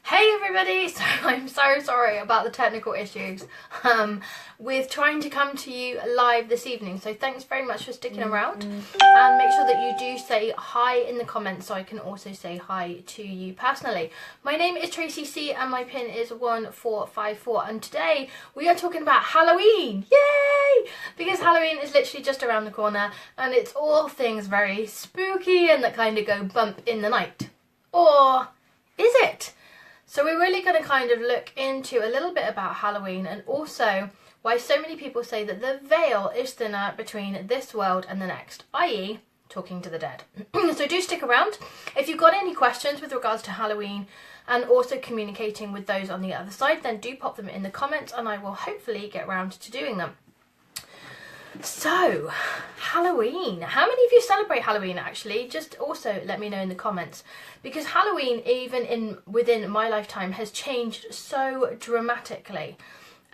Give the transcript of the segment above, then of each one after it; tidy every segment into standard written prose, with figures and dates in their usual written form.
Hey everybody, so I'm so sorry about the technical issues with trying to come to you live this evening, so thanks very much for sticking around, and make sure that you do say hi in the comments so I can also say hi to you personally. My name is Traci C and my pin is 1454, and today we are talking about Halloween. Yay! Because Halloween is literally just around the corner and it's all things very spooky and that kind of go bump in the night. Or is it? So we're really going to kind of look into a little bit about Halloween and also why so many people say that the veil is thinner between this world and the next, i.e. talking to the dead. So do stick around. If you've got any questions with regards to Halloween and also communicating with those on the other side, then do pop them in the comments and I will hopefully get round to doing them. So, Halloween. How many of you celebrate Halloween actually? Just also let me know in the comments, because Halloween, even within my lifetime, has changed so dramatically,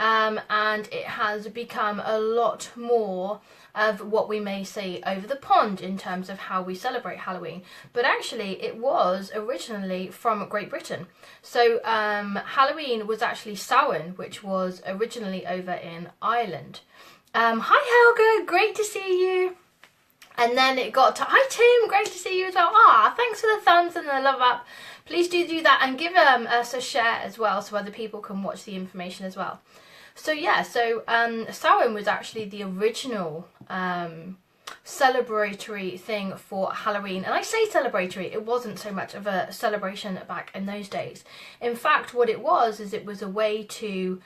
and it has become a lot more of what we may see over the pond in terms of how we celebrate Halloween. But actually it was originally from Great Britain. So Halloween was actually Samhain, which was originally over in Ireland. Hi Helga, great to see you. And then it got to, hi Tim, great to see you as well. Thanks for the thumbs and the love up. Please do that and give us a share as well so other people can watch the information as well. So yeah, so Samhain was actually the original celebratory thing for Halloween. And I say celebratory, it wasn't so much of a celebration back in those days. In fact, what it was is it was a way to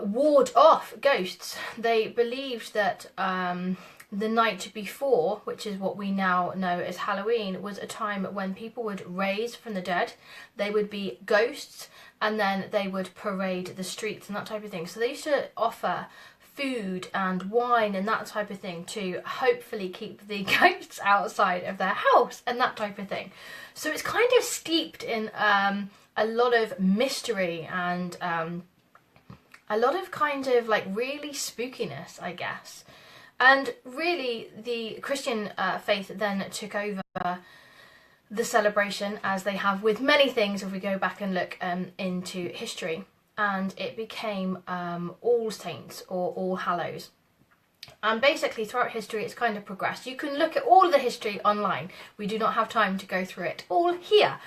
ward off ghosts. They believed that the night before, which is what we now know as Halloween, was a time when people would raise from the dead. They would be ghosts and then they would parade the streets and that type of thing. So they used to offer food and wine and that type of thing to hopefully keep the ghosts outside of their house and that type of thing. So it's kind of steeped in a lot of mystery and a lot of kind of like really spookiness, I guess. And really the Christian faith then took over the celebration, as they have with many things if we go back and look into history. And it became All Saints or All Hallows. And basically throughout history it's kind of progressed. You can look at all of the history online. We do not have time to go through it all here.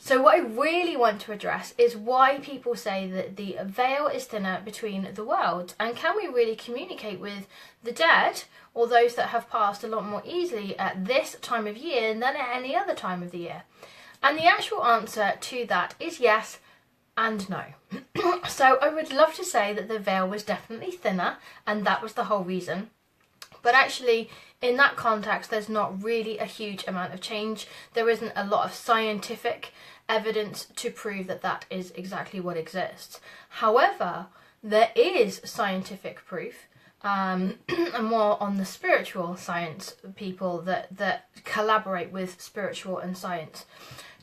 So what I really want to address is why people say that the veil is thinner between the worlds, and can we really communicate with the dead or those that have passed a lot more easily at this time of year than at any other time of the year? And the actual answer to that is yes and no. So I would love to say that the veil was definitely thinner and that was the whole reason. But actually, in that context, there's not really a huge amount of change. There isn't a lot of scientific evidence to prove that that is exactly what exists. However, there is scientific proof, and more on the spiritual science people that collaborate with spiritual and science,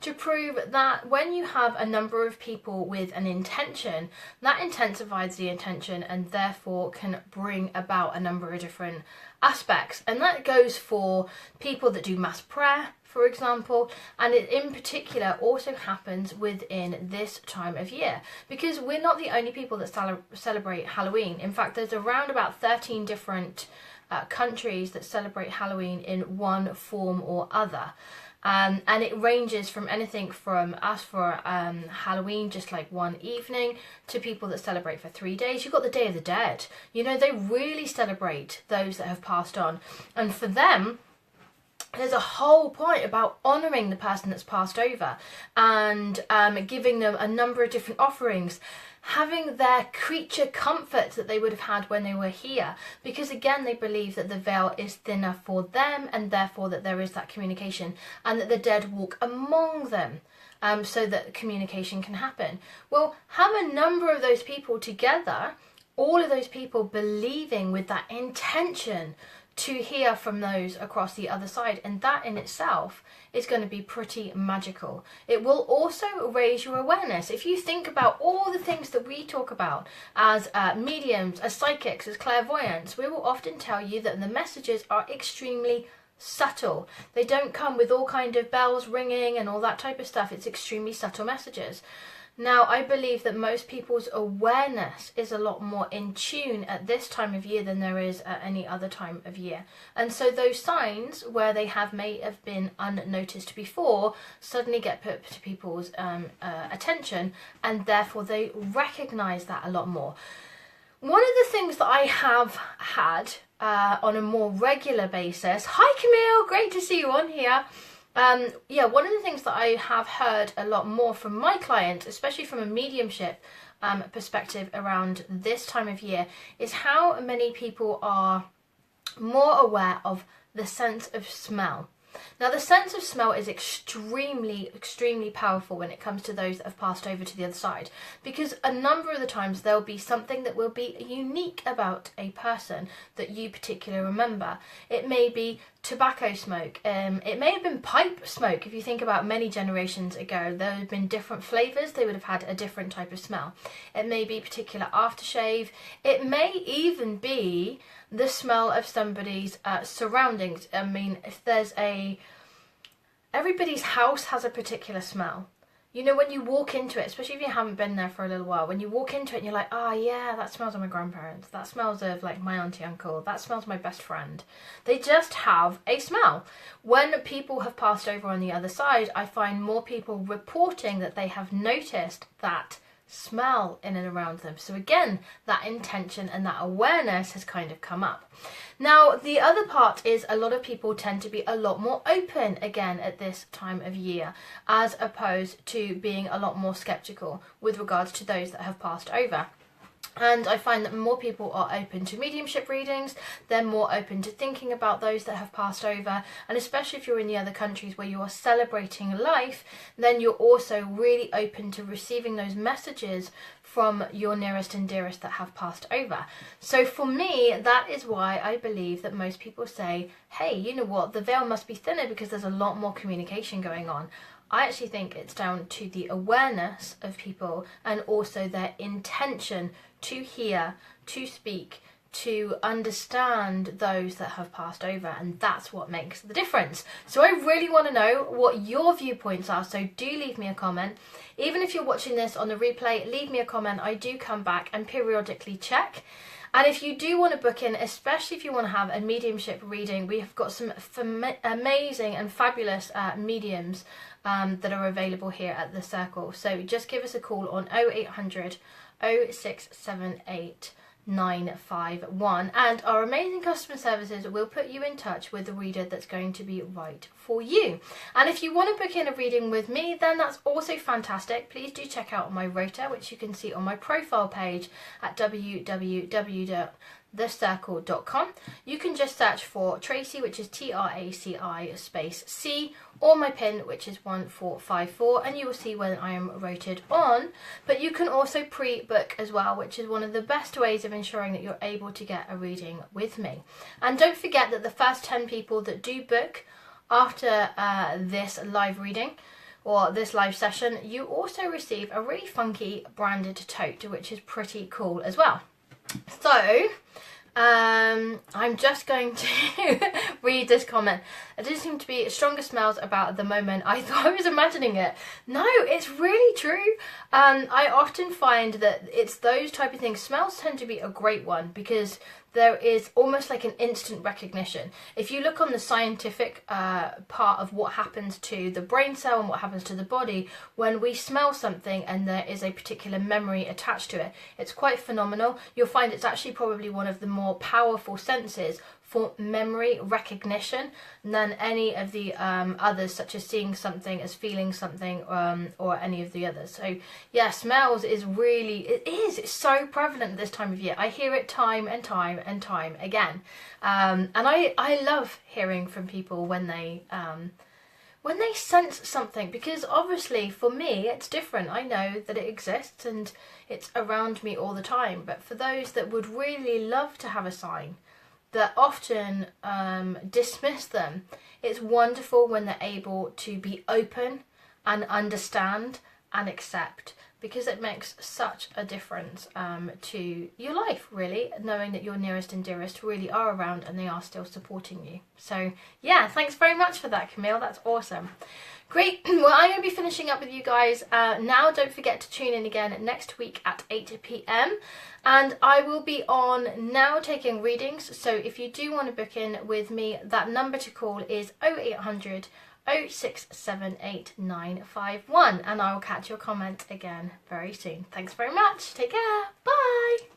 to prove that when you have a number of people with an intention, that intensifies the intention and therefore can bring about a number of different aspects. And that goes for people that do mass prayer, for example, and it in particular also happens within this time of year, because we're not the only people that celebrate Halloween. In fact, there's around about 13 different countries that celebrate Halloween in one form or other. And it ranges from anything from us for Halloween, just like one evening, to people that celebrate for 3 days. You've got the Day of the Dead. You know, they really celebrate those that have passed on. And for them, there's a whole point about honouring the person that's passed over and giving them a number of different offerings, having their creature comforts that they would have had when they were here, because again they believe that the veil is thinner for them and therefore that there is that communication and that the dead walk among them, so that communication can happen. Well, have a number of those people together, all of those people believing with that intention to hear from those across the other side, and that in itself is going to be pretty magical. It will also raise your awareness. If you think about all the things that we talk about as mediums, as psychics, as clairvoyants, we will often tell you that the messages are extremely subtle. They don't come with all kind of bells ringing and all that type of stuff. It's extremely subtle messages. Now, I believe that most people's awareness is a lot more in tune at this time of year than there is at any other time of year. And so those signs where they may have been unnoticed before suddenly get put to people's attention, and therefore they recognise that a lot more. One of the things that I have had on a more regular basis, hi Camille, great to see you on here. One of the things that I have heard a lot more from my clients, especially from a mediumship perspective around this time of year, is how many people are more aware of the sense of smell. Now, the sense of smell is extremely, extremely powerful when it comes to those that have passed over to the other side, because a number of the times there'll be something that will be unique about a person that you particularly remember. It may be tobacco smoke, it may have been pipe smoke. If you think about many generations ago, there have been different flavours, they would have had a different type of smell. It may be particular aftershave, it may even be the smell of somebody's surroundings. I mean, if there's everybody's house has a particular smell. You know, when you walk into it, especially if you haven't been there for a little while, when you walk into it and you're like, oh yeah, that smells of my grandparents, that smells of like my auntie, uncle, that smells of my best friend. They just have a smell. When people have passed over on the other side, I find more people reporting that they have noticed that smell in and around them. So again, that intention and that awareness has kind of come up. Now, the other part is a lot of people tend to be a lot more open again at this time of year, as opposed to being a lot more skeptical with regards to those that have passed over. And I find that more people are open to mediumship readings, they're more open to thinking about those that have passed over, and especially if you're in the other countries where you are celebrating life, then you're also really open to receiving those messages from your nearest and dearest that have passed over. So for me, that is why I believe that most people say, hey, you know what, the veil must be thinner because there's a lot more communication going on. I actually think it's down to the awareness of people and also their intention to hear, to speak, to understand those that have passed over, and that's what makes the difference. So I really want to know what your viewpoints are, so do leave me a comment. Even if you're watching this on the replay, leave me a comment. I do come back and periodically check. And if you do want to book in, especially if you want to have a mediumship reading, we have got some amazing and fabulous mediums that are available here at the Circle. So just give us a call on 0800 0678 951, and our amazing customer services will put you in touch with the reader that's going to be right for you. And if you want to book in a reading with me, then that's also fantastic. Please do check out my rota, which you can see on my profile page at www.thecircle.com. You can just search for Traci, which is Traci space C, or my pin, which is 1454, and you will see when I am rotated on. But you can also pre-book as well, which is one of the best ways of ensuring that you're able to get a reading with me. And don't forget that the first 10 people that do book after this live reading or this live session, you also receive a really funky branded tote, which is pretty cool as well. So I'm just going to read this comment. There doesn't seem to be stronger smells about at the moment. I thought I was imagining it. No, it's really true. I often find that it's those type of things. Smells tend to be a great one because there is almost like an instant recognition. If you look on the scientific part of what happens to the brain cell and what happens to the body when we smell something and there is a particular memory attached to it, it's quite phenomenal. You'll find it's actually probably one of the more powerful senses for memory recognition than any of the others, such as seeing something, as feeling something, or any of the others. So yeah, smells is really, it's so prevalent at this time of year. I hear it time and time and time again, and I love hearing from people when they sense something, because obviously for me it's different. I know that it exists and it's around me all the time, but for those that would really love to have a sign that often dismiss them, it's wonderful when they're able to be open and understand and accept, because it makes such a difference to your life, really, knowing that your nearest and dearest really are around and they are still supporting you. So yeah, thanks very much for that, Camille. That's awesome. Great. Well, I'm going to be finishing up with you guys now. Don't forget to tune in again next week at 8 p.m. and I will be on now taking readings. So if you do want to book in with me, that number to call is 0800 0678951, and I will catch your comment again very soon. Thanks very much. Take care. Bye.